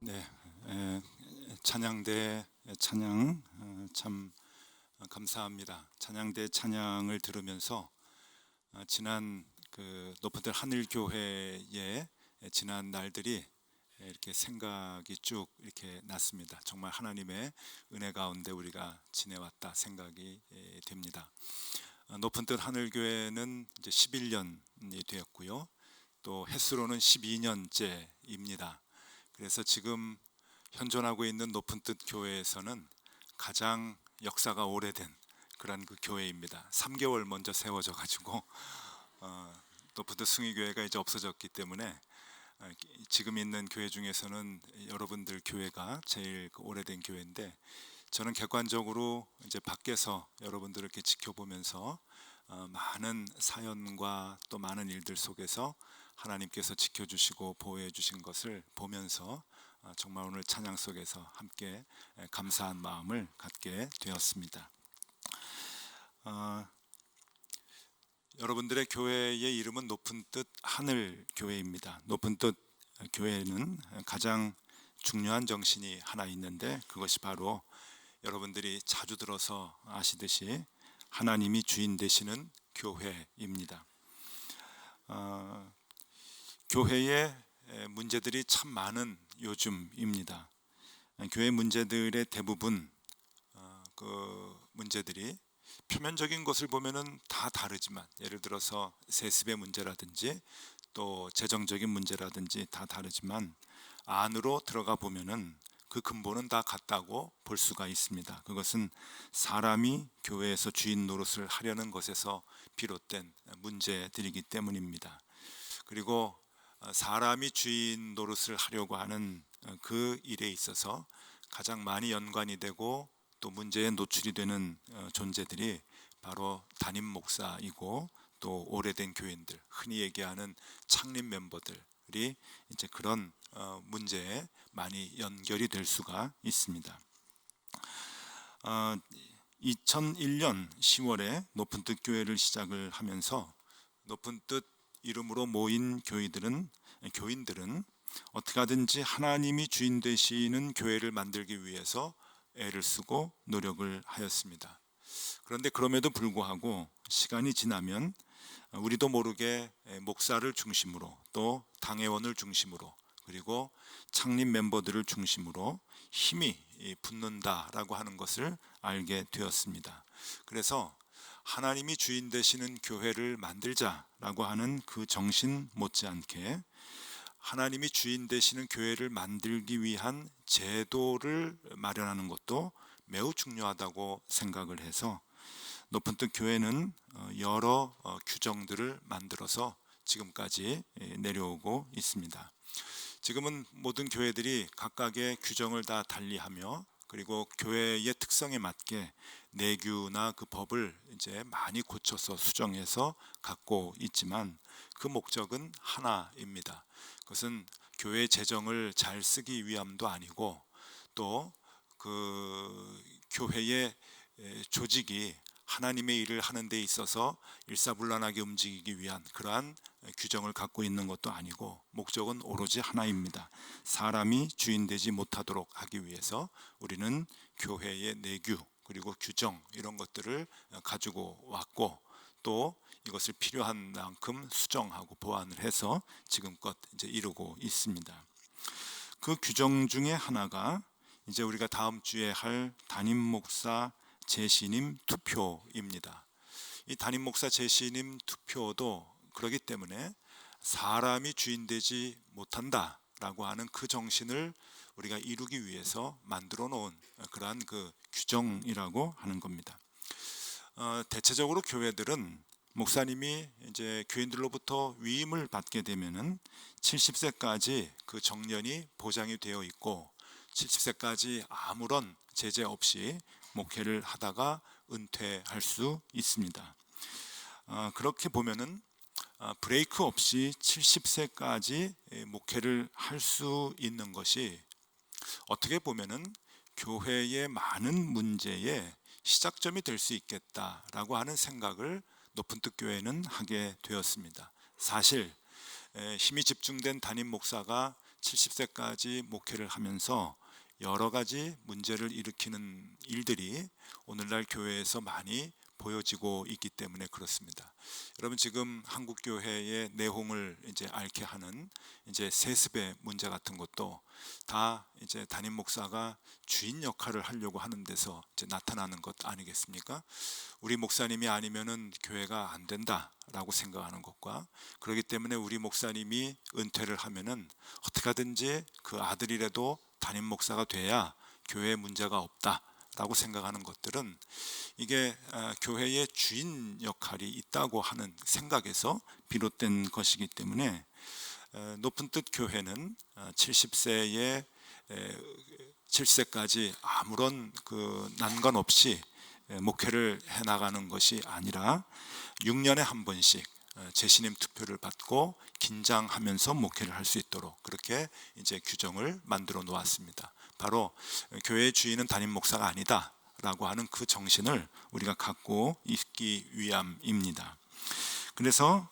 네, 찬양대 찬양 참 감사합니다. 찬양대 찬양을 들으면서 지난 그 높은들 하늘교회의 지난 날들이 이렇게 생각이 쭉 이렇게 났습니다. 정말 하나님의 은혜 가운데 우리가 지내왔다 생각이 됩니다. 높은들 하늘교회는 이제 11년이 되었고요. 또 횟수로는 12년째입니다. 그래서 지금 현존하고 있는 높은 뜻 교회에서는 가장 역사가 오래된 그런 그 교회입니다. 3개월 먼저 세워져 가지고 높은 뜻 승희교회가 이제 없어졌기 때문에 지금 있는 교회 중에서는 여러분들 교회가 제일 오래된 교회인데, 저는 객관적으로 이제 밖에서 여러분들을 이렇게 지켜보면서 많은 사연과 또 많은 일들 속에서 하나님께서 지켜주시고 보호해 주신 것을 보면서 정말 오늘 찬양 속에서 함께 감사한 마음을 갖게 되었습니다. 여러분들의 교회의 이름은 높은 뜻 하늘 교회입니다. 높은 뜻 교회는 가장 중요한 정신이 하나 있는데, 그것이 바로 여러분들이 자주 들어서 아시듯이 하나님이 주인 되시는 교회입니다. 교회의 문제들이 참 많은 요즘입니다. 교회 문제들의 대부분 그 문제들이 표면적인 것을 보면은 다 다르지만, 예를 들어서 세습의 문제라든지 또 재정적인 문제라든지 다 다르지만, 안으로 들어가 보면은 그 근본은 다 같다고 볼 수가 있습니다. 그것은 사람이 교회에서 주인 노릇을 하려는 것에서 비롯된 문제들이기 때문입니다. 그리고 사람이 주인 노릇을 하려고 하는 그 일에 있어서 가장 많이 연관이 되고 또 문제에 노출이 되는 존재들이 바로 담임 목사이고, 또 오래된 교인들, 흔히 얘기하는 창립 멤버들이 이제 그런 문제에 많이 연결이 될 수가 있습니다. 2001년 10월에 높은 뜻 교회를 시작을 하면서 높은 뜻 이름으로 모인 교인들은 어떻게 하든지 하나님이 주인 되시는 교회를 만들기 위해서 애를 쓰고 노력을 하였습니다. 그런데 그럼에도 불구하고 시간이 지나면 우리도 모르게 목사를 중심으로, 또 당회원을 중심으로, 그리고 창립 멤버들을 중심으로 힘이 붙는다라고 하는 것을 알게 되었습니다. 그래서 하나님이 주인 되시는 교회를 만들자라고 하는 그 정신 못지않게 하나님이 주인 되시는 교회를 만들기 위한 제도를 마련하는 것도 매우 중요하다고 생각을 해서 높은 뜻 교회는 여러 규정들을 만들어서 지금까지 내려오고 있습니다. 지금은 모든 교회들이 각각의 규정을 다 달리하며, 그리고 교회의 특성에 맞게 내규나 그 법을 이제 많이 고쳐서 수정해서 갖고 있지만, 그 목적은 하나입니다. 그것은 교회 재정을 잘 쓰기 위함도 아니고, 또 그 교회의 조직이 하나님의 일을 하는 데 있어서 일사불란하게 움직이기 위한 그러한 규정을 갖고 있는 것도 아니고, 목적은 오로지 하나입니다. 사람이 주인 되지 못하도록 하기 위해서 우리는 교회의 내규 그리고 규정, 이런 것들을 가지고 왔고, 또 이것을 필요한 만큼 수정하고 보완을 해서 지금껏 이제 이루고 있습니다. 그 규정 중에 하나가 이제 우리가 다음 주에 할 담임 목사 재신임 투표입니다. 이 담임 목사 재신임 투표도 그렇기 때문에 사람이 주인 되지 못한다라고 하는 그 정신을 우리가 이루기 위해서 만들어 놓은 그러한 그 규정이라고 하는 겁니다. 대체적으로 교회들은 목사님이 이제 교인들로부터 위임을 받게 되면은 70세까지 그 정년이 보장이 되어 있고, 70세까지 아무런 제재 없이 목회를 하다가 은퇴할 수 있습니다. 그렇게 보면은 브레이크 없이 70세까지 목회를 할 수 있는 것이 어떻게 보면은 교회의 많은 문제의 시작점이 될 수 있겠다라고 하는 생각을 높은 뜻 교회는 하게 되었습니다. 사실 힘이 집중된 담임 목사가 70세까지 목회를 하면서 여러 가지 문제를 일으키는 일들이 오늘날 교회에서 많이 보여지고 있기 때문에 그렇습니다. 여러분, 지금 한국 교회의 내홍을 이제 앓게 하는 이제 세습의 문제 같은 것도 다 이제 담임 목사가 주인 역할을 하려고 하는 데서 이제 나타나는 것 아니겠습니까? 우리 목사님이 아니면은 교회가 안 된다라고 생각하는 것과, 그렇기 때문에 우리 목사님이 은퇴를 하면은 어떻게 하든지 그 아들이라도 담임 목사가 돼야 교회에 문제가 없다라고 생각하는 것들은 이게 교회의 주인 역할이 있다고 하는 생각에서 비롯된 것이기 때문에 높은 뜻 교회는 70세에 7세까지 아무런 그 난관 없이 목회를 해 나가는 것이 아니라 6년에 한 번씩 재신임 투표를 받고 긴장하면서 목회를 할 수 있도록 그렇게 이제 규정을 만들어 놓았습니다. 바로 교회의 주인은 담임 목사가 아니다라고 하는 그 정신을 우리가 갖고 있기 위함입니다. 그래서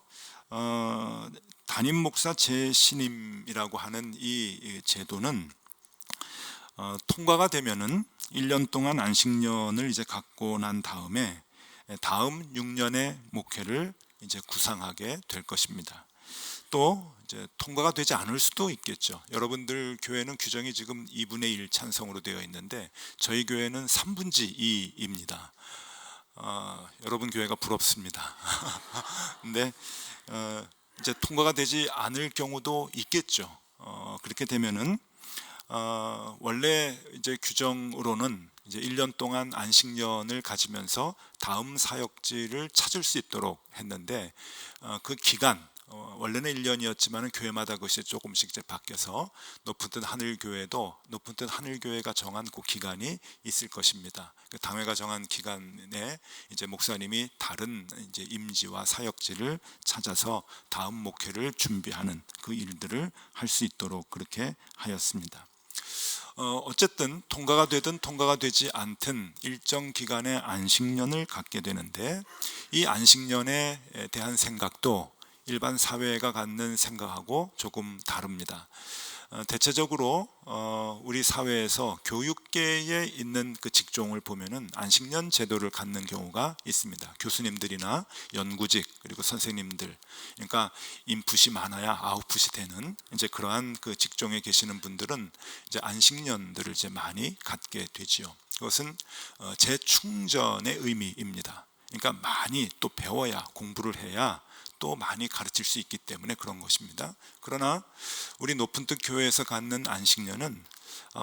담임 목사 재신임이라고 하는 이 제도는 통과가 되면은 1년 동안 안식년을 이제 갖고 난 다음에 다음 6년의 목회를 이제 구상하게 될 것입니다. 또 이제 통과가 되지 않을 수도 있겠죠. 여러분들 교회는 규정이 지금 2분의 1 찬성으로 되어 있는데 저희 교회는 3분의 2입니다. 여러분 교회가 부럽습니다. 근데 이제 통과가 되지 않을 경우도 있겠죠. 그렇게 되면은 원래 이제 규정으로는 이제 1년 동안 안식년을 가지면서 다음 사역지를 찾을 수 있도록 했는데 그 기간 원래는 1년이었지만 교회마다 그것이 조금씩 이제 바뀌어서 높은 뜻 하늘교회도 높은 뜻 하늘교회가 정한 그 기간이 있을 것입니다. 그 당회가 정한 기간에 이제 목사님이 다른 이제 임지와 사역지를 찾아서 다음 목회를 준비하는 그 일들을 할 수 있도록 그렇게 하였습니다. 어쨌든 통과가 되든 통과가 되지 않든 일정 기간의 안식년을 갖게 되는데 이 안식년에 대한 생각도 일반 사회가 갖는 생각하고 조금 다릅니다. 대체적으로 우리 사회에서 교육계에 있는 그 직종을 보면은 안식년 제도를 갖는 경우가 있습니다. 교수님들이나 연구직 그리고 선생님들, 그러니까 인풋이 많아야 아웃풋이 되는 이제 그러한 그 직종에 계시는 분들은 이제 안식년들을 이제 많이 갖게 되지요. 그것은 재충전의 의미입니다. 그러니까 많이 또 배워야, 공부를 해야 또 많이 가르칠 수 있기 때문에 그런 것입니다. 그러나 우리 높은 뜻 교회에서 갖는 안식년은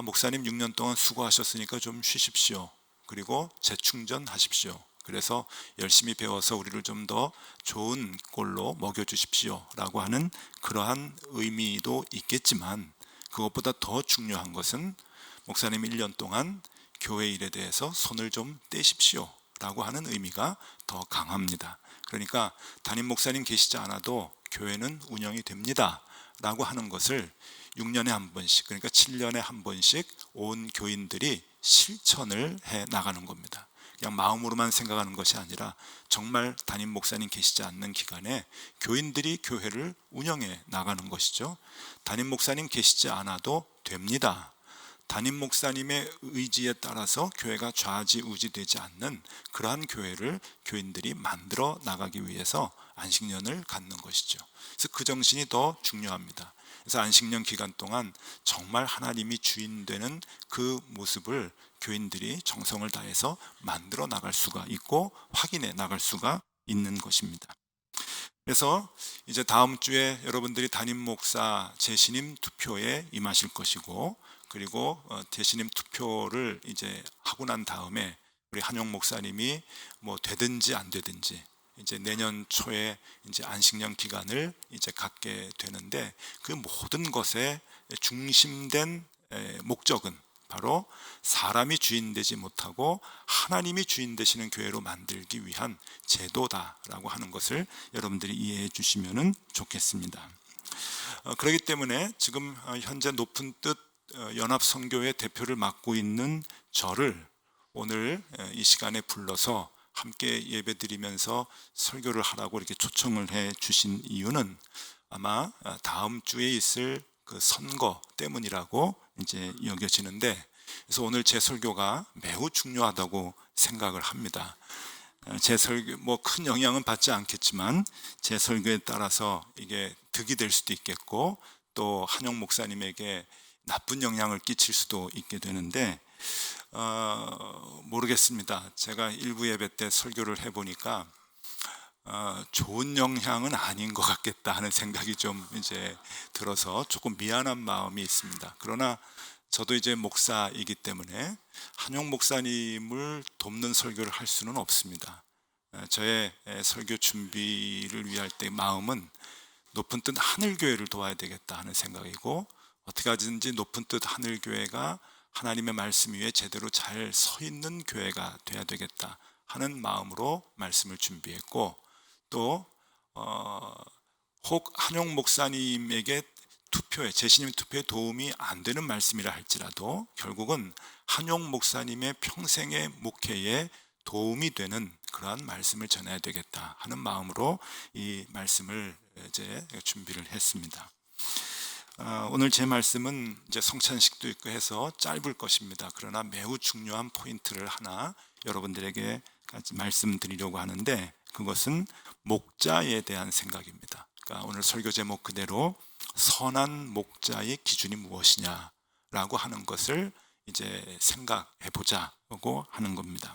목사님 6년 동안 수고하셨으니까 좀 쉬십시오. 그리고 재충전하십시오. 그래서 열심히 배워서 우리를 좀 더 좋은 꼴로 먹여주십시오 라고 하는 그러한 의미도 있겠지만, 그것보다 더 중요한 것은 목사님 1년 동안 교회 일에 대해서 손을 좀 떼십시오 라고 하는 의미가 더 강합니다. 그러니까 담임 목사님 계시지 않아도 교회는 운영이 됩니다 라고 하는 것을 6년에 한 번씩, 그러니까 7년에 한 번씩 온 교인들이 실천을 해 나가는 겁니다. 그냥 마음으로만 생각하는 것이 아니라 정말 담임 목사님 계시지 않는 기간에 교인들이 교회를 운영해 나가는 것이죠. 담임 목사님 계시지 않아도 됩니다. 담임 목사님의 의지에 따라서 교회가 좌지우지되지 않는 그러한 교회를 교인들이 만들어 나가기 위해서 안식년을 갖는 것이죠. 그래서 그 정신이 더 중요합니다. 그래서 안식년 기간 동안 정말 하나님이 주인 되는 그 모습을 교인들이 정성을 다해서 만들어 나갈 수가 있고 확인해 나갈 수가 있는 것입니다. 그래서 이제 다음 주에 여러분들이 담임 목사 재신임 투표에 임하실 것이고, 그리고 재신임 투표를 이제 하고 난 다음에 우리 한용 목사님이 뭐 되든지 안 되든지 이제 내년 초에 이제 안식년 기간을 이제 갖게 되는데, 그 모든 것의 중심된 목적은 바로 사람이 주인 되지 못하고 하나님이 주인 되시는 교회로 만들기 위한 제도다라고 하는 것을 여러분들이 이해해 주시면 좋겠습니다. 그렇기 때문에 지금 현재 높은 뜻 연합선교회 대표를 맡고 있는 저를 오늘 이 시간에 불러서 함께 예배드리면서 설교를 하라고 이렇게 초청을 해 주신 이유는 아마 다음 주에 있을 그 선거 때문이라고 이제 여겨지는데, 그래서 오늘 제 설교가 매우 중요하다고 생각을 합니다. 제 설교 뭐 큰 영향은 받지 않겠지만 제 설교에 따라서 이게 득이 될 수도 있겠고 또 한영 목사님에게 나쁜 영향을 끼칠 수도 있게 되는데 모르겠습니다. 제가 일부 예배 때 설교를 해보니까 좋은 영향은 아닌 것 같겠다 하는 생각이 좀 이제 들어서 조금 미안한 마음이 있습니다. 그러나 저도 이제 목사이기 때문에 한용 목사님을 돕는 설교를 할 수는 없습니다. 저의 설교 준비를 위할 때 마음은 높은 뜻 하늘교회를 도와야 되겠다 하는 생각이고, 어떻게 하든지 높은 뜻 하늘교회가 하나님의 말씀 위에 제대로 잘 서 있는 교회가 돼야 되겠다 하는 마음으로 말씀을 준비했고, 또 혹 한용 목사님에게 제시님 투표에 도움이 안 되는 말씀이라 할지라도 결국은 한용 목사님의 평생의 목회에 도움이 되는 그러한 말씀을 전해야 되겠다 하는 마음으로 이 말씀을 이제 준비를 했습니다. 오늘 제 말씀은 이제 성찬식도 있고 해서 짧을 것입니다. 그러나 매우 중요한 포인트를 하나 여러분들에게 말씀드리려고 하는데, 그것은 목자에 대한 생각입니다. 그러니까 오늘 설교 제목 그대로 선한 목자의 기준이 무엇이냐라고 하는 것을 이제 생각해 보자고 하는 겁니다.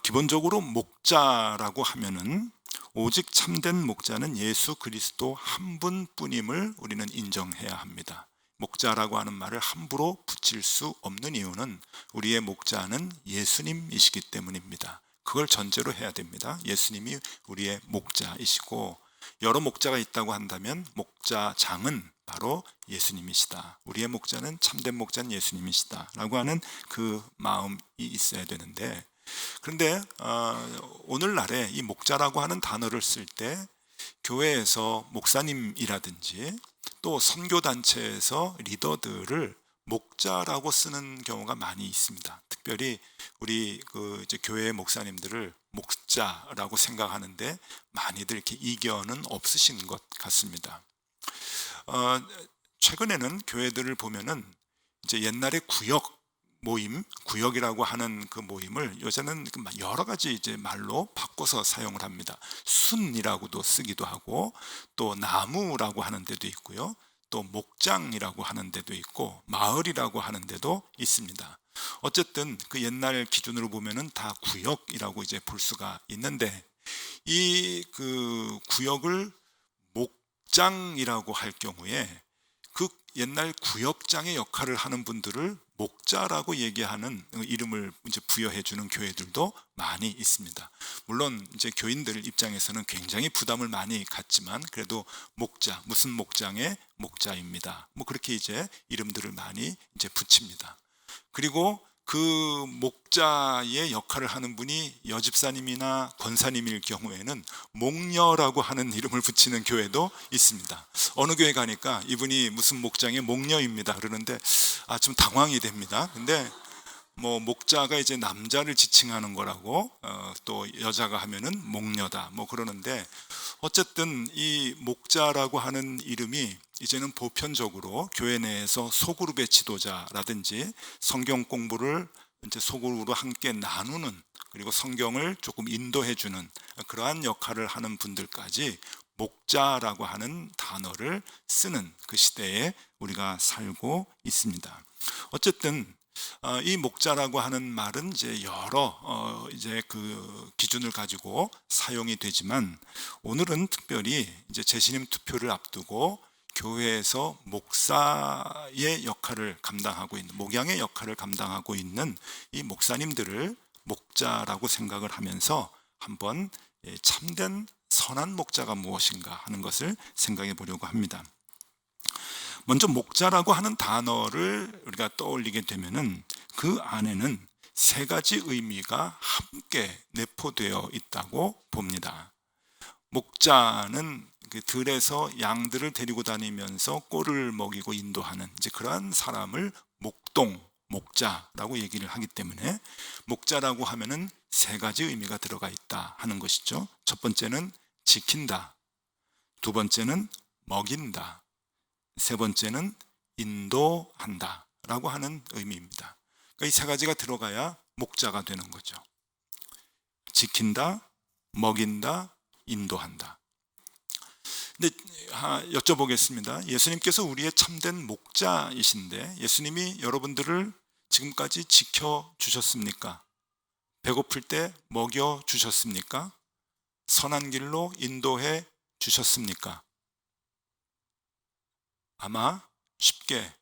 기본적으로 목자라고 하면은 오직 참된 목자는 예수 그리스도 한 분뿐임을 우리는 인정해야 합니다. 목자라고 하는 말을 함부로 붙일 수 없는 이유는 우리의 목자는 예수님이시기 때문입니다. 그걸 전제로 해야 됩니다. 예수님이 우리의 목자이시고, 여러 목자가 있다고 한다면 목자장은 바로 예수님이시다. 우리의 목자는 참된 목자는 예수님이시다 라고 하는 그 마음이 있어야 되는데, 그런데 오늘날에 이 목자라고 하는 단어를 쓸 때 교회에서 목사님이라든지 또 선교단체에서 리더들을 목자라고 쓰는 경우가 많이 있습니다. 특별히 우리 이제 교회 목사님들을 목자라고 생각하는데 많이들 이렇게 이견은 없으신 것 같습니다. 최근에는 교회들을 보면은 이제 옛날에 구역이라고 하는 그 모임을 요새는 여러 가지 이제 말로 바꿔서 사용을 합니다. 순이라고도 쓰기도 하고, 또 나무라고 하는 데도 있고요, 또 목장이라고 하는 데도 있고, 마을이라고 하는 데도 있습니다. 어쨌든 그 옛날 기준으로 보면은 다 구역이라고 이제 볼 수가 있는데, 이 그 구역을 목장이라고 할 경우에 그 옛날 구역장의 역할을 하는 분들을 목자라고 얘기하는 이름을 이제 부여해 주는 교회들도 많이 있습니다. 물론 이제 교인들 입장에서는 굉장히 부담을 많이 갖지만 그래도 목자, 무슨 목장의 목자입니다. 뭐 그렇게 이제 이름들을 많이 이제 붙입니다. 그리고 그 목자의 역할을 하는 분이 여집사님이나 권사님일 경우에는 목녀라고 하는 이름을 붙이는 교회도 있습니다. 어느 교회 가니까 이분이 무슨 목장의 목녀입니다 그러는데 좀 당황이 됩니다. 근데 뭐 목자가 이제 남자를 지칭하는 거라고, 또 여자가 하면은 목녀다 뭐 그러는데, 어쨌든 이 목자라고 하는 이름이 이제는 보편적으로 교회 내에서 소그룹의 지도자라든지 성경 공부를 이제 소그룹으로 함께 나누는, 그리고 성경을 조금 인도해 주는 그러한 역할을 하는 분들까지 목자라고 하는 단어를 쓰는 그 시대에 우리가 살고 있습니다. 어쨌든 이 목자라고 하는 말은 이제 여러 이제 그 기준을 가지고 사용이 되지만, 오늘은 특별히 이제 제시님 투표를 앞두고 교회에서 목사의 역할을 감당하고 있는, 목양의 역할을 감당하고 있는 이 목사님들을 목자라고 생각을 하면서 한번 참된 선한 목자가 무엇인가 하는 것을 생각해 보려고 합니다. 먼저 목자라고 하는 단어를 우리가 떠올리게 되면은 그 안에는 세 가지 의미가 함께 내포되어 있다고 봅니다. 목자는 그 들에서 양들을 데리고 다니면서 꼴을 먹이고 인도하는 이제 그러한 사람을 목자라고 얘기를 하기 때문에 목자라고 하면은 세 가지 의미가 들어가 있다 하는 것이죠. 첫 번째는 지킨다, 두 번째는 먹인다, 세 번째는 인도한다 라고 하는 의미입니다. 그러니까 이 세 가지가 들어가야 목자가 되는 거죠. 지킨다, 먹인다, 인도한다. 근데 여쭤보겠습니다. 예수님께서 우리의 참된 목자이신데 예수님이 여러분들을 지금까지 지켜주셨습니까? 배고플 때 먹여주셨습니까? 선한 길로 인도해 주셨습니까? 아마 쉽게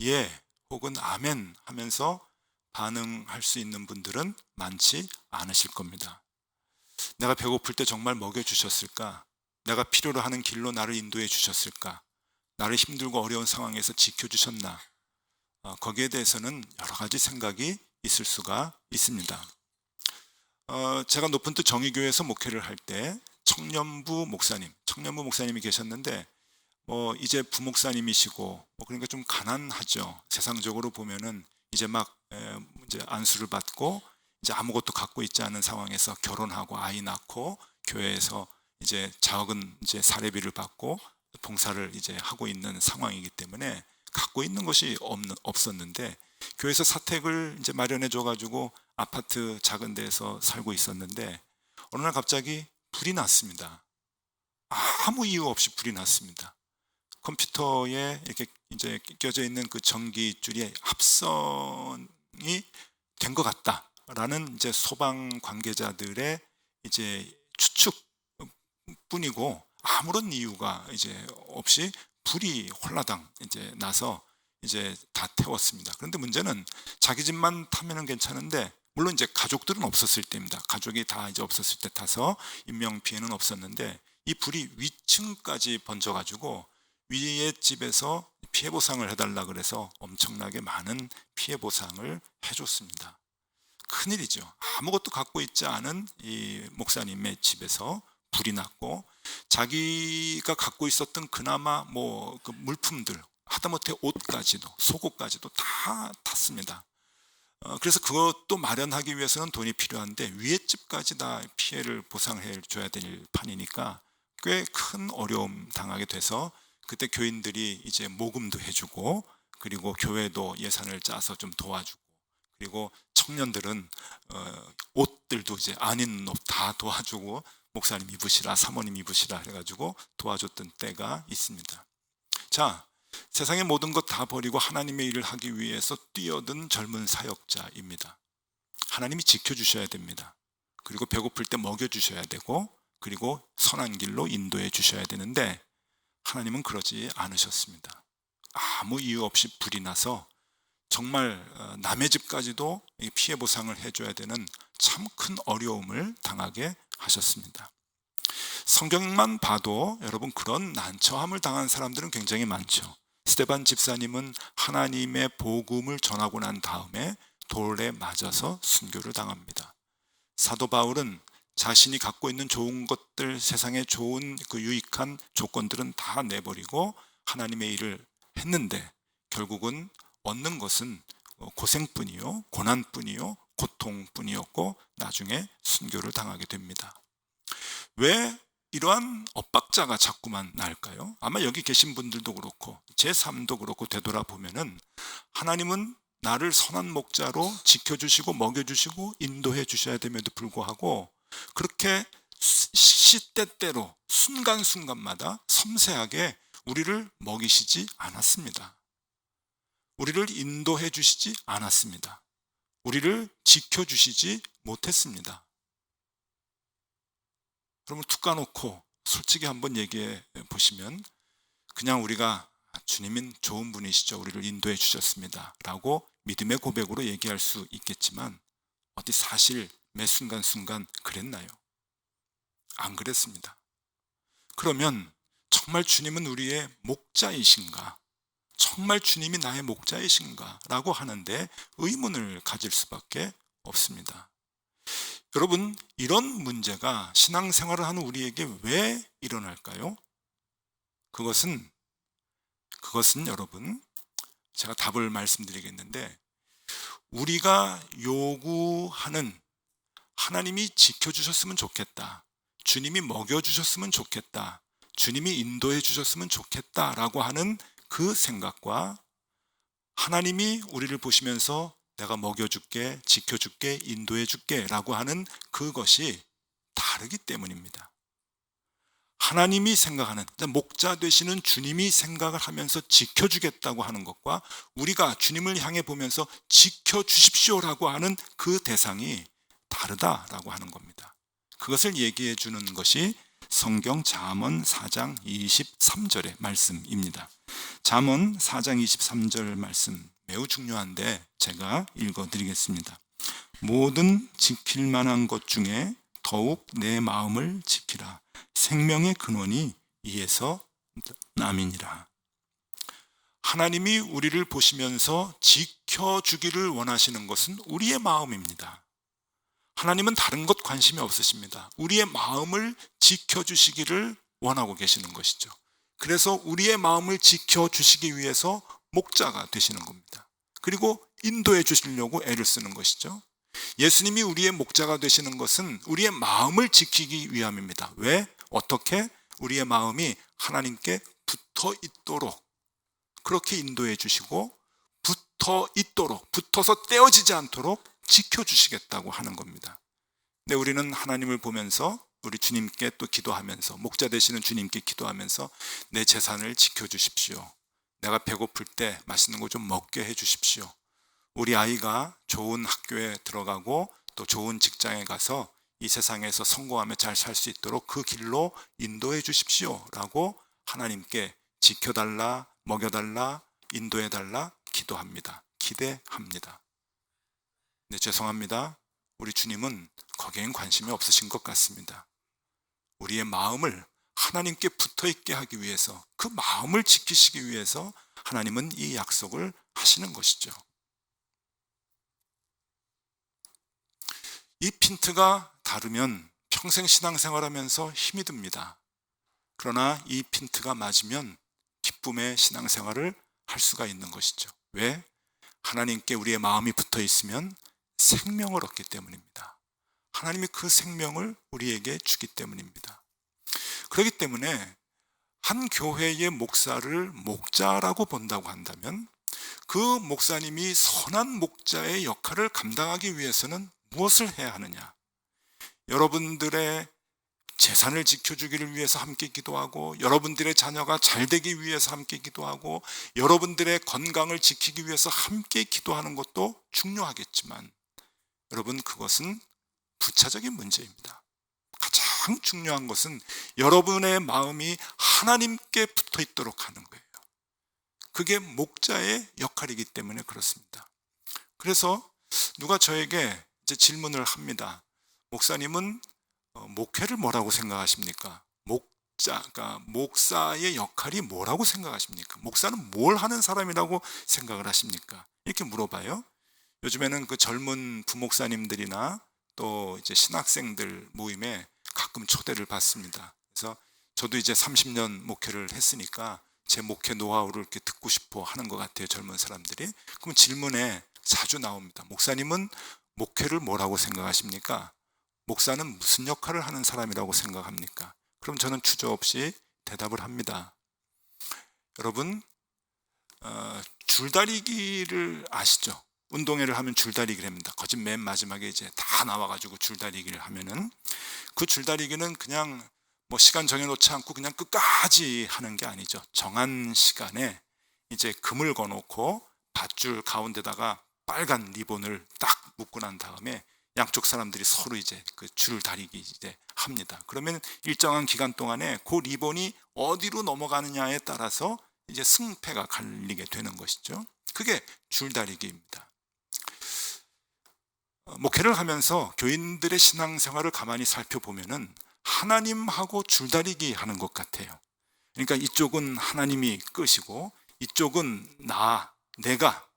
예 혹은 아멘 하면서 반응할 수 있는 분들은 많지 않으실 겁니다. 내가 배고플 때 정말 먹여주셨을까? 내가 필요로 하는 길로 나를 인도해 주셨을까? 나를 힘들고 어려운 상황에서 지켜주셨나? 거기에 대해서는 여러 가지 생각이 있을 수가 있습니다. 제가 높은 뜻 정의교회에서 목회를 할 때 청년부 목사님이 계셨는데 이제 부목사님이시고 그러니까 좀 가난하죠. 세상적으로 보면은 이제 막 이제 안수를 받고 이제 아무것도 갖고 있지 않은 상황에서 결혼하고 아이 낳고 교회에서 이제 작은 이제 사례비를 받고 봉사를 이제 하고 있는 상황이기 때문에 갖고 있는 것이 없었는데 교회에서 사택을 이제 마련해 줘가지고 아파트 작은 데서 살고 있었는데 어느 날 갑자기 불이 났습니다. 아무 이유 없이 불이 났습니다. 컴퓨터에 이렇게 이제 껴져 있는 그 전기줄이 합선이 된 것 같다라는 이제 소방 관계자들의 이제 추측뿐이고 아무런 이유가 이제 없이 불이 홀라당 이제 나서 이제 다 태웠습니다. 그런데 문제는 자기 집만 타면은 괜찮은데 물론 이제 가족들은 없었을 때입니다. 가족이 다 이제 없었을 때 타서 인명 피해는 없었는데 이 불이 위층까지 번져가지고 위의 집에서 피해 보상을 해달라 그래서 엄청나게 많은 피해 보상을 해줬습니다. 큰일이죠. 아무것도 갖고 있지 않은 이 목사님의 집에서 불이 났고 자기가 갖고 있었던 그나마 그 물품들 하다못해 옷까지도 속옷까지도 다 탔습니다. 그래서 그것도 마련하기 위해서는 돈이 필요한데 위의 집까지 다 피해를 보상해 줘야 될 판이니까 꽤 큰 어려움 당하게 돼서 그때 교인들이 이제 모금도 해주고 그리고 교회도 예산을 짜서 좀 도와주고 그리고 청년들은 옷들도 이제 안 입는 옷 다 도와주고 목사님 입으시라 사모님 입으시라 해가지고 도와줬던 때가 있습니다. 자, 세상의 모든 것 다 버리고 하나님의 일을 하기 위해서 뛰어든 젊은 사역자입니다. 하나님이 지켜주셔야 됩니다. 그리고 배고플 때 먹여주셔야 되고 그리고 선한 길로 인도해 주셔야 되는데 하나님은 그러지 않으셨습니다. 아무 이유 없이 불이 나서 정말 남의 집까지도 피해 보상을 해줘야 되는 참 큰 어려움을 당하게 하셨습니다. 성경만 봐도 여러분 그런 난처함을 당한 사람들은 굉장히 많죠. 스데반 집사님은 하나님의 복음을 전하고 난 다음에 돌에 맞아서 순교를 당합니다. 사도 바울은 자신이 갖고 있는 좋은 것들, 세상에 좋은 그 유익한 조건들은 다 내버리고 하나님의 일을 했는데 결국은 얻는 것은 고생뿐이요, 고난뿐이요, 고통뿐이었고 나중에 순교를 당하게 됩니다. 왜 이러한 엇박자가 자꾸만 날까요? 아마 여기 계신 분들도 그렇고 제 삶도 그렇고 되돌아보면은 하나님은 나를 선한 목자로 지켜주시고 먹여주시고 인도해 주셔야 됨에도 불구하고 그렇게 시때때로 순간순간마다 섬세하게 우리를 먹이시지 않았습니다. 우리를 인도해 주시지 않았습니다. 우리를 지켜주시지 못했습니다. 여러분 툭 까놓고 솔직히 한번 얘기해 보시면 그냥 우리가 주님은 좋은 분이시죠. 우리를 인도해 주셨습니다. 라고 믿음의 고백으로 얘기할 수 있겠지만 어디 사실 매 순간순간 그랬나요? 안 그랬습니다. 그러면 정말 주님은 우리의 목자이신가? 정말 주님이 나의 목자이신가? 라고 하는데 의문을 가질 수밖에 없습니다. 여러분, 이런 문제가 신앙생활을 하는 우리에게 왜 일어날까요? 그것은 여러분, 제가 답을 말씀드리겠는데 우리가 요구하는 하나님이 지켜주셨으면 좋겠다, 주님이 먹여주셨으면 좋겠다, 주님이 인도해 주셨으면 좋겠다라고 하는 그 생각과 하나님이 우리를 보시면서 내가 먹여줄게, 지켜줄게, 인도해줄게 라고 하는 그것이 다르기 때문입니다. 하나님이 생각하는, 목자 되시는 주님이 생각을 하면서 지켜주겠다고 하는 것과 우리가 주님을 향해 보면서 지켜주십시오라고 하는 그 대상이 다르다라고 하는 겁니다. 그것을 얘기해 주는 것이 성경 잠언 4장 23절의 말씀입니다. 잠언 4장 23절 말씀 매우 중요한데 제가 읽어드리겠습니다. 모든 지킬 만한 것 중에 더욱 내 마음을 지키라. 생명의 근원이 이에서 남이니라. 하나님이 우리를 보시면서 지켜주기를 원하시는 것은 우리의 마음입니다. 하나님은 다른 것 관심이 없으십니다. 우리의 마음을 지켜주시기를 원하고 계시는 것이죠. 그래서 우리의 마음을 지켜주시기 위해서 목자가 되시는 겁니다. 그리고 인도해 주시려고 애를 쓰는 것이죠. 예수님이 우리의 목자가 되시는 것은 우리의 마음을 지키기 위함입니다. 왜? 어떻게? 우리의 마음이 하나님께 붙어 있도록 그렇게 인도해 주시고 붙어 있도록, 붙어서 떼어지지 않도록 지켜주시겠다고 하는 겁니다. 근데 우리는 하나님을 보면서 우리 주님께 또 기도하면서, 목자 되시는 주님께 기도하면서 내 재산을 지켜주십시오. 내가 배고플 때 맛있는 거 좀 먹게 해주십시오. 우리 아이가 좋은 학교에 들어가고 또 좋은 직장에 가서 이 세상에서 성공하며 잘 살 수 있도록 그 길로 인도해 주십시오 라고 하나님께 지켜달라, 먹여달라, 인도해달라 기도합니다. 기대합니다. 네, 죄송합니다. 우리 주님은 거기엔 관심이 없으신 것 같습니다. 우리의 마음을 하나님께 붙어있게 하기 위해서, 그 마음을 지키시기 위해서 하나님은 이 약속을 하시는 것이죠. 이 핀트가 다르면 평생 신앙생활하면서 힘이 듭니다. 그러나 이 핀트가 맞으면 기쁨의 신앙생활을 할 수가 있는 것이죠. 왜? 하나님께 우리의 마음이 붙어 있으면 생명을 얻기 때문입니다. 하나님이 그 생명을 우리에게 주기 때문입니다. 그렇기 때문에 한 교회의 목사를 목자라고 본다고 한다면 그 목사님이 선한 목자의 역할을 감당하기 위해서는 무엇을 해야 하느냐? 여러분들의 재산을 지켜주기를 위해서 함께 기도하고, 여러분들의 자녀가 잘 되기 위해서 함께 기도하고, 여러분들의 건강을 지키기 위해서 함께 기도하는 것도 중요하겠지만, 여러분, 그것은 부차적인 문제입니다. 가장 중요한 것은 여러분의 마음이 하나님께 붙어 있도록 하는 거예요. 그게 목자의 역할이기 때문에 그렇습니다. 그래서 누가 저에게 이제 질문을 합니다. 목사님은 목회를 뭐라고 생각하십니까? 목사의 역할이 뭐라고 생각하십니까? 목사는 뭘 하는 사람이라고 생각을 하십니까? 이렇게 물어봐요. 요즘에는 그 젊은 부목사님들이나 또 이제 신학생들 모임에 가끔 초대를 받습니다. 그래서 저도 이제 30년 목회를 했으니까 제 목회 노하우를 이렇게 듣고 싶어 하는 것 같아요, 젊은 사람들이. 그럼 질문에 자주 나옵니다. 목사님은 목회를 뭐라고 생각하십니까? 목사는 무슨 역할을 하는 사람이라고 생각합니까? 그럼 저는 주저없이 대답을 합니다. 여러분, 줄다리기를 아시죠? 운동회를 하면 줄다리기를 합니다. 거짓 맨 마지막에 이제 다 나와가지고 줄다리기를 하면은, 그 줄다리기는 그냥 뭐 시간 정해놓지 않고 그냥 끝까지 하는 게 아니죠. 정한 시간에 이제 금을 거놓고 밧줄 가운데다가 빨간 리본을 딱 묶고 난 다음에 양쪽 사람들이 서로 이제 그 줄다리기 이제 합니다. 그러면 일정한 기간 동안에 그 리본이 어디로 넘어가느냐에 따라서 이제 승패가 갈리게 되는 것이죠. 그게 줄다리기입니다. 목회를 하면서 교인들의 신앙생활을 가만히 살펴보면은 하나님하고 줄다리기 하는 것 같아요. 그러니까 이쪽은 하나님이 끄시고 이쪽은 내가,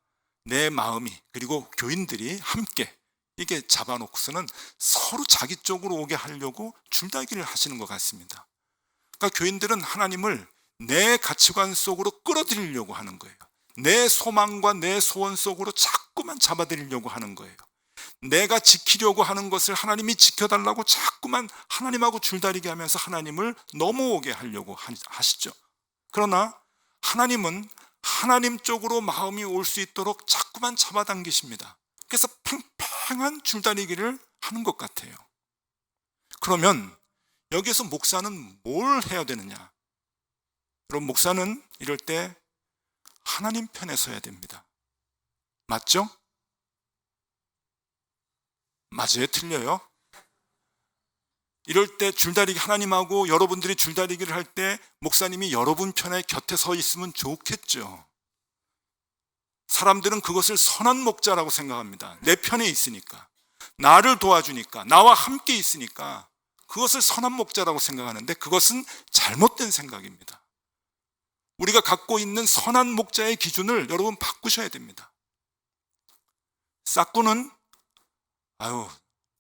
내 마음이, 그리고 교인들이 함께 이게 잡아놓고서는 서로 자기 쪽으로 오게 하려고 줄다리기를 하시는 것 같습니다. 그러니까 교인들은 하나님을 내 가치관 속으로 끌어들이려고 하는 거예요. 내 소망과 내 소원 속으로 자꾸만 잡아들이려고 하는 거예요. 내가 지키려고 하는 것을 하나님이 지켜달라고 자꾸만 하나님하고 줄다리기 하면서 하나님을 넘어오게 하려고 하시죠. 그러나 하나님은 하나님 쪽으로 마음이 올 수 있도록 자꾸만 잡아당기십니다. 그래서 팽팽한 줄다리기를 하는 것 같아요. 그러면 여기서 목사는 뭘 해야 되느냐? 여러분, 목사는 이럴 때 하나님 편에 서야 됩니다. 맞죠? 맞아요? 틀려요? 이럴 때 줄다리기, 하나님하고 여러분들이 줄다리기를 할 때 목사님이 여러분 편에 곁에 서 있으면 좋겠죠. 사람들은 그것을 선한 목자라고 생각합니다. 내 편에 있으니까, 나를 도와주니까, 나와 함께 있으니까 그것을 선한 목자라고 생각하는데 그것은 잘못된 생각입니다. 우리가 갖고 있는 선한 목자의 기준을 여러분 바꾸셔야 됩니다. 싹구는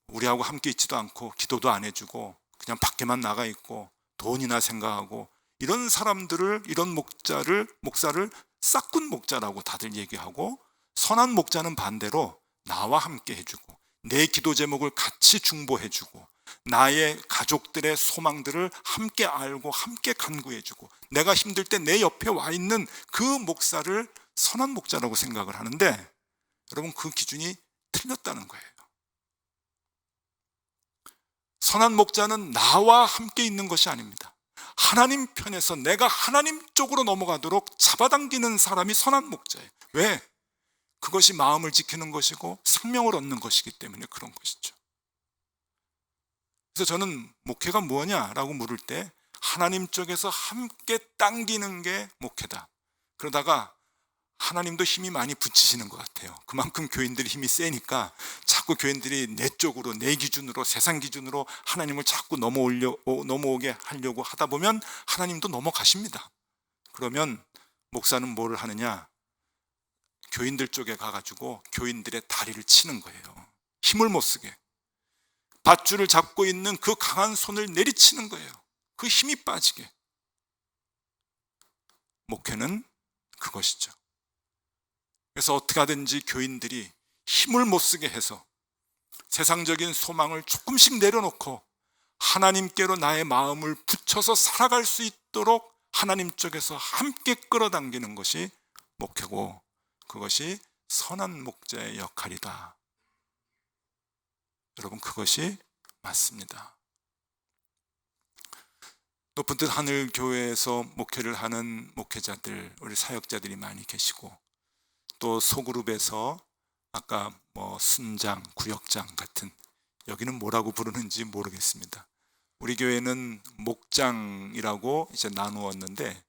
우리하고 함께 있지도 않고 기도도 안 해주고 그냥 밖에만 나가 있고 돈이나 생각하고, 이런 사람들을, 이런 목사를 싹군 목자라고 다들 얘기하고, 선한 목자는 반대로 나와 함께 해주고 내 기도 제목을 같이 중보해주고 나의 가족들의 소망들을 함께 알고 함께 간구해주고 내가 힘들 때 내 옆에 와 있는 그 목사를 선한 목자라고 생각을 하는데, 여러분, 그 기준이 틀렸다는 거예요. 선한 목자는 나와 함께 있는 것이 아닙니다. 하나님 편에서 내가 하나님 쪽으로 넘어가도록 잡아당기는 사람이 선한 목자예요. 왜? 그것이 마음을 지키는 것이고 생명을 얻는 것이기 때문에 그런 것이죠. 그래서 저는 목회가 뭐냐라고 물을 때 하나님 쪽에서 함께 당기는 게 목회다. 그러다가 하나님도 힘이 많이 붙이시는 것 같아요. 그만큼 교인들이 힘이 세니까 자꾸 교인들이 내 쪽으로, 내 기준으로, 세상 기준으로 하나님을 자꾸 넘어오게 하려고 하다 보면 하나님도 넘어가십니다. 그러면 목사는 뭐를 하느냐? 교인들 쪽에 가가지고 교인들의 다리를 치는 거예요. 힘을 못 쓰게. 밧줄을 잡고 있는 그 강한 손을 내리치는 거예요. 그 힘이 빠지게. 목회는 그것이죠. 그래서 어떻게 하든지 교인들이 힘을 못 쓰게 해서 세상적인 소망을 조금씩 내려놓고 하나님께로 나의 마음을 붙여서 살아갈 수 있도록 하나님 쪽에서 함께 끌어당기는 것이 목회고, 그것이 선한 목자의 역할이다. 여러분, 그것이 맞습니다. 높은 뜻 하늘 교회에서 목회를 하는 목회자들, 우리 사역자들이 많이 계시고, 또 소그룹에서 아까 순장, 구역장 같은, 여기는 뭐라고 부르는지 모르겠습니다. 우리 교회는 목장이라고 이제 나누었는데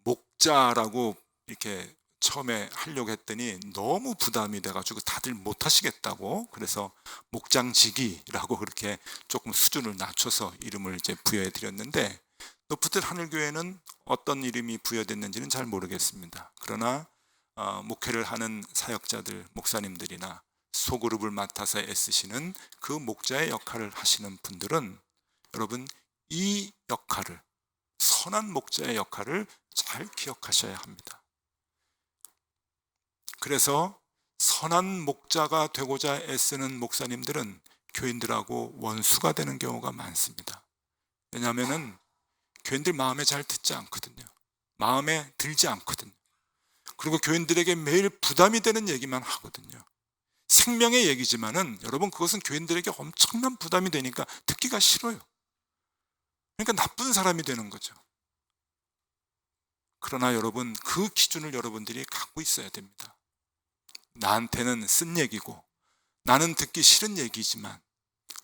목자라고 이렇게 처음에 하려고 했더니 너무 부담이 돼가지고 다들 못 하시겠다고, 그래서 목장지기라고 그렇게 조금 수준을 낮춰서 이름을 이제 부여해 드렸는데, 높은 뜻 하늘교회는 어떤 이름이 부여됐는지는 잘 모르겠습니다. 그러나 목회를 하는 사역자들, 목사님들이나 소그룹을 맡아서 애쓰시는 그 목자의 역할을 하시는 분들은 여러분, 이 역할을, 선한 목자의 역할을 잘 기억하셔야 합니다. 그래서 선한 목자가 되고자 애쓰는 목사님들은 교인들하고 원수가 되는 경우가 많습니다. 왜냐하면 교인들 마음에 잘 듣지 않거든요. 마음에 들지 않거든요. 그리고 교인들에게 매일 부담이 되는 얘기만 하거든요. 생명의 얘기지만은 여러분, 그것은 교인들에게 엄청난 부담이 되니까 듣기가 싫어요. 그러니까 나쁜 사람이 되는 거죠. 그러나 여러분, 그 기준을 여러분들이 갖고 있어야 됩니다. 나한테는 쓴 얘기고 나는 듣기 싫은 얘기지만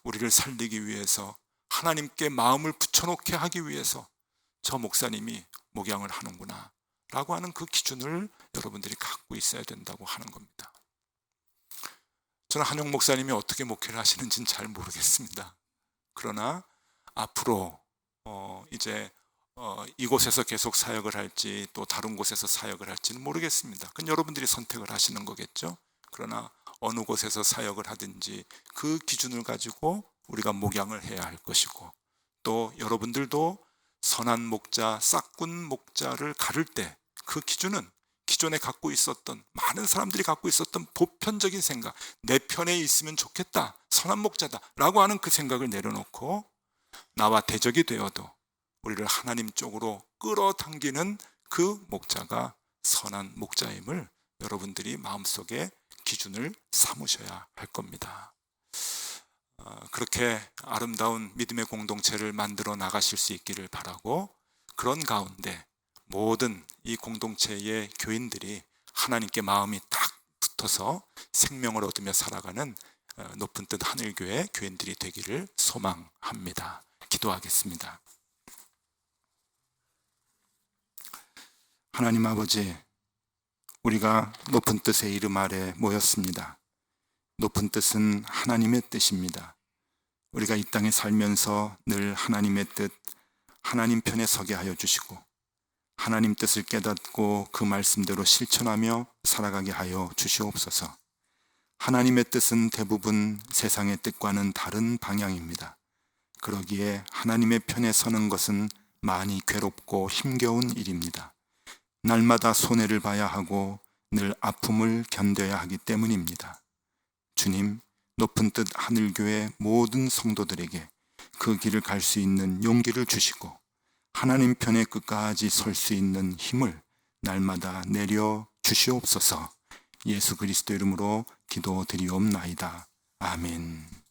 우리를 살리기 위해서, 하나님께 마음을 붙여놓게 하기 위해서 저 목사님이 목양을 하는구나 라고 하는 그 기준을 여러분들이 갖고 있어야 된다고 하는 겁니다. 저는 한용 목사님이 어떻게 목회를 하시는지는 잘 모르겠습니다. 그러나 앞으로 이제 이곳에서 계속 사역을 할지 또 다른 곳에서 사역을 할지는 모르겠습니다. 그건 여러분들이 선택을 하시는 거겠죠. 그러나 어느 곳에서 사역을 하든지 그 기준을 가지고 우리가 목양을 해야 할 것이고, 또 여러분들도 선한 목자, 싹군 목자를 가를 때 그 기준은 기존에 갖고 있었던, 많은 사람들이 갖고 있었던 보편적인 생각, 내 편에 있으면 좋겠다, 선한 목자다 라고 하는 그 생각을 내려놓고 나와 대적이 되어도 우리를 하나님 쪽으로 끌어당기는 그 목자가 선한 목자임을 여러분들이 마음속에 기준을 삼으셔야 할 겁니다. 그렇게 아름다운 믿음의 공동체를 만들어 나가실 수 있기를 바라고, 그런 가운데 모든 이 공동체의 교인들이 하나님께 마음이 딱 붙어서 생명을 얻으며 살아가는 높은 뜻 하늘교회 교인들이 되기를 소망합니다. 기도하겠습니다. 하나님 아버지, 우리가 높은 뜻의 이름 아래 모였습니다. 높은 뜻은 하나님의 뜻입니다. 우리가 이 땅에 살면서 늘 하나님의 뜻, 하나님 편에 서게 하여 주시고, 하나님 뜻을 깨닫고 그 말씀대로 실천하며 살아가게 하여 주시옵소서. 하나님의 뜻은 대부분 세상의 뜻과는 다른 방향입니다. 그러기에 하나님의 편에 서는 것은 많이 괴롭고 힘겨운 일입니다. 날마다 손해를 봐야 하고 늘 아픔을 견뎌야 하기 때문입니다. 주님, 높은 뜻 하늘교회 모든 성도들에게 그 길을 갈 수 있는 용기를 주시고 하나님 편에 끝까지 설 수 있는 힘을 날마다 내려 주시옵소서. 예수 그리스도 이름으로 기도드리옵나이다. 아멘.